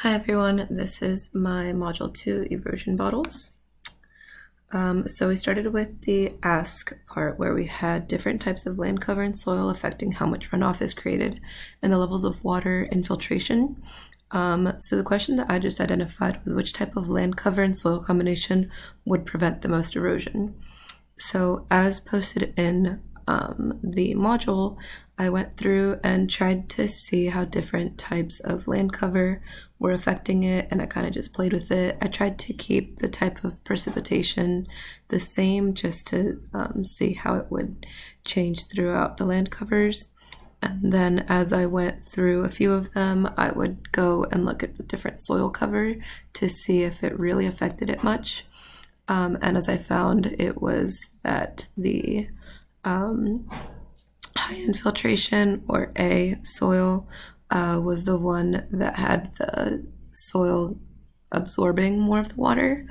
Hi everyone, this is my Module 2 erosion bottles. So we started with the ask part where we had different types of land cover and soil affecting how much runoff is created and the levels of water infiltration. So the question that I just identified was which type of land cover and soil combination would prevent the most erosion. So as posted in the module, I went through and tried to see how different types of land cover were affecting it, and I kind of just played with it. I tried to keep the type of precipitation the same just to see how it would change throughout the land covers. And then as I went through a few of them, I would go and look at the different soil cover to see if it really affected it much. And as I found, it was that the high infiltration, or A, soil, was the one that had the soil absorbing more of the water.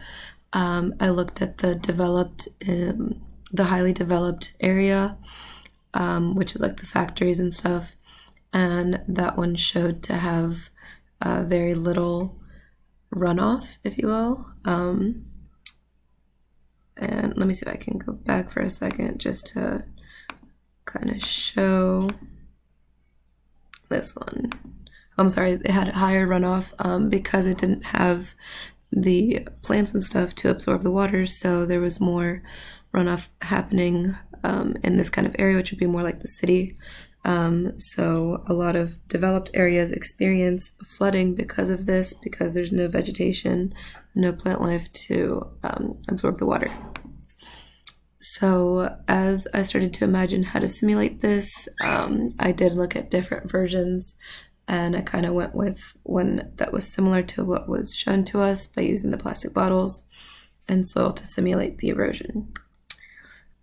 I looked at the highly developed area, which is like the factories and stuff, and that one showed to have very little runoff, if you will. And let me see if I can go back for a second just to kind of show this one. I'm sorry, it had a higher runoff because it didn't have the plants and stuff to absorb the water, so there was more runoff happening in this kind of area, which would be more like the city. So a lot of developed areas experience flooding because of this, because there's no vegetation, no plant life to absorb the water. So as I started to imagine how to simulate this, I did look at different versions, and I kind of went with one that was similar to what was shown to us by using the plastic bottles and soil to simulate the erosion.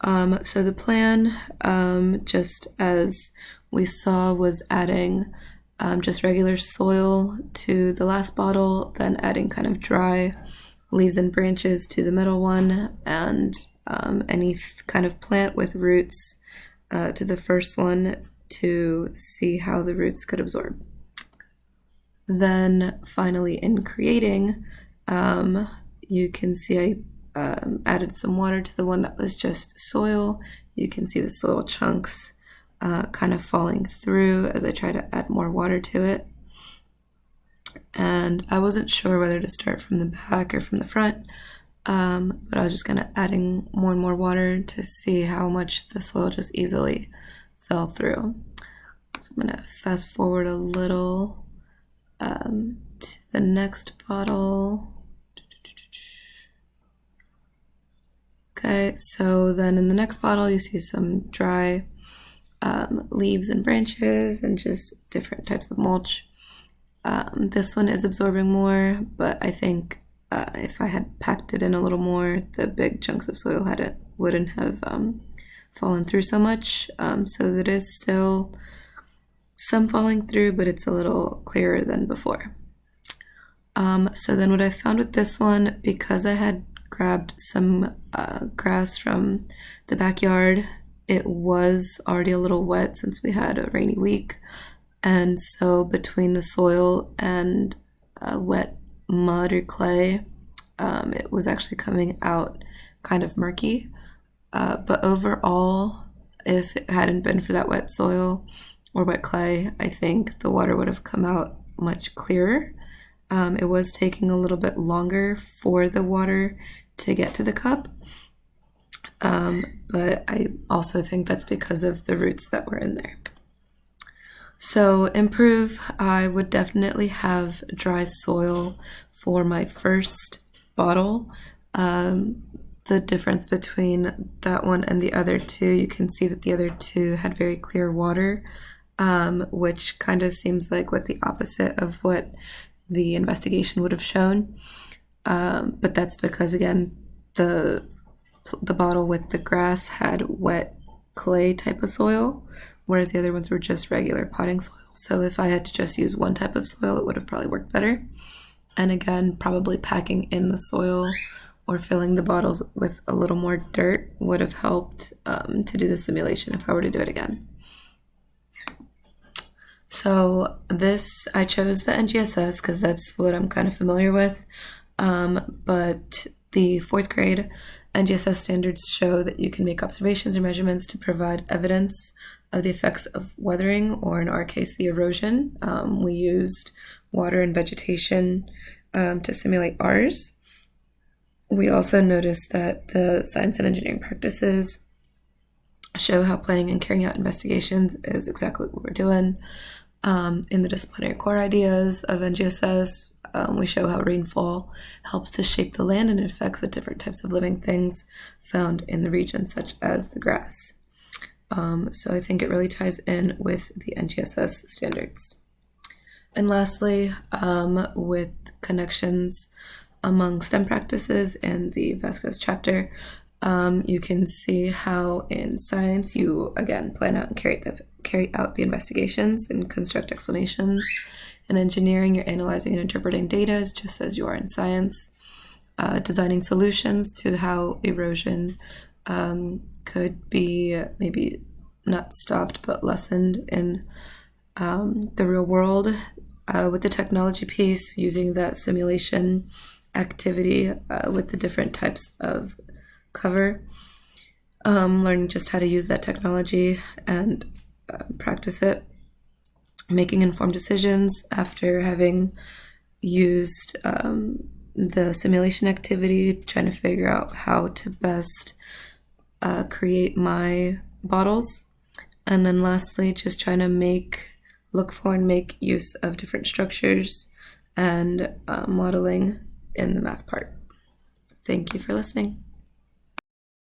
So the plan, just as we saw, was adding just regular soil to the last bottle, then adding kind of dry leaves and branches to the middle one, and any kind of plant with roots to the first one to see how the roots could absorb. Then finally, in creating, you can see I added some water to the one that was just soil. You can see the soil chunks kind of falling through as I try to add more water to it. And I wasn't sure whether to start from the back or from the front, but I was just kind of adding more and more water to see how much the soil just easily fell through. So I'm going to fast forward a little to the next bottle. Okay, so then in the next bottle you see some dry leaves and branches and just different types of mulch. This one is absorbing more, but I think if I had packed it in a little more, the big chunks of soil wouldn't have fallen through so much. So there is still some falling through, but it's a little clearer than before. So then what I found with this one, because I had grabbed some grass from the backyard, it was already a little wet since we had a rainy week. And so between the soil and wet mud or clay, it was actually coming out kind of murky. But overall, if it hadn't been for that wet soil or wet clay, I think the water would have come out much clearer. It was taking a little bit longer for the water to get to the cup. But I also think that's because of the roots that were in there. So improve, I would definitely have dry soil for my first bottle. The difference between that one and the other two, you can see that the other two had very clear water, which kind of seems like what the opposite of what the investigation would have shown. But that's because, again, the bottle with the grass had wet clay type of soil, whereas the other ones were just regular potting soil. So if I had to just use one type of soil, it would have probably worked better. And again, probably packing in the soil or filling the bottles with a little more dirt would have helped to do the simulation if I were to do it again. So this, I chose the NGSS because that's what I'm kind of familiar with. But the fourth grade NGSS standards show that you can make observations and measurements to provide evidence of the effects of weathering, or in our case, the erosion. We used water and vegetation to simulate ours. We also noticed that the science and engineering practices show how planning and carrying out investigations is exactly what we're doing. In the disciplinary core ideas of NGSS, we show how rainfall helps to shape the land and affects the different types of living things found in the region, such as the grass. So I think it really ties in with the NGSS standards. And lastly, with connections among STEM practices and the Vasquez chapter, you can see how in science you, again, plan out and carry out the investigations and construct explanations. In engineering, you're analyzing and interpreting data just as you are in science. Designing solutions to how erosion could be maybe not stopped but lessened in the real world. With the technology piece, using that simulation activity with the different types of cover, learning just how to use that technology and practice it, making informed decisions after having used the simulation activity, trying to figure out how to best create my bottles. And then lastly, just trying to look for and make use of different structures and modeling in the math part. Thank you for listening.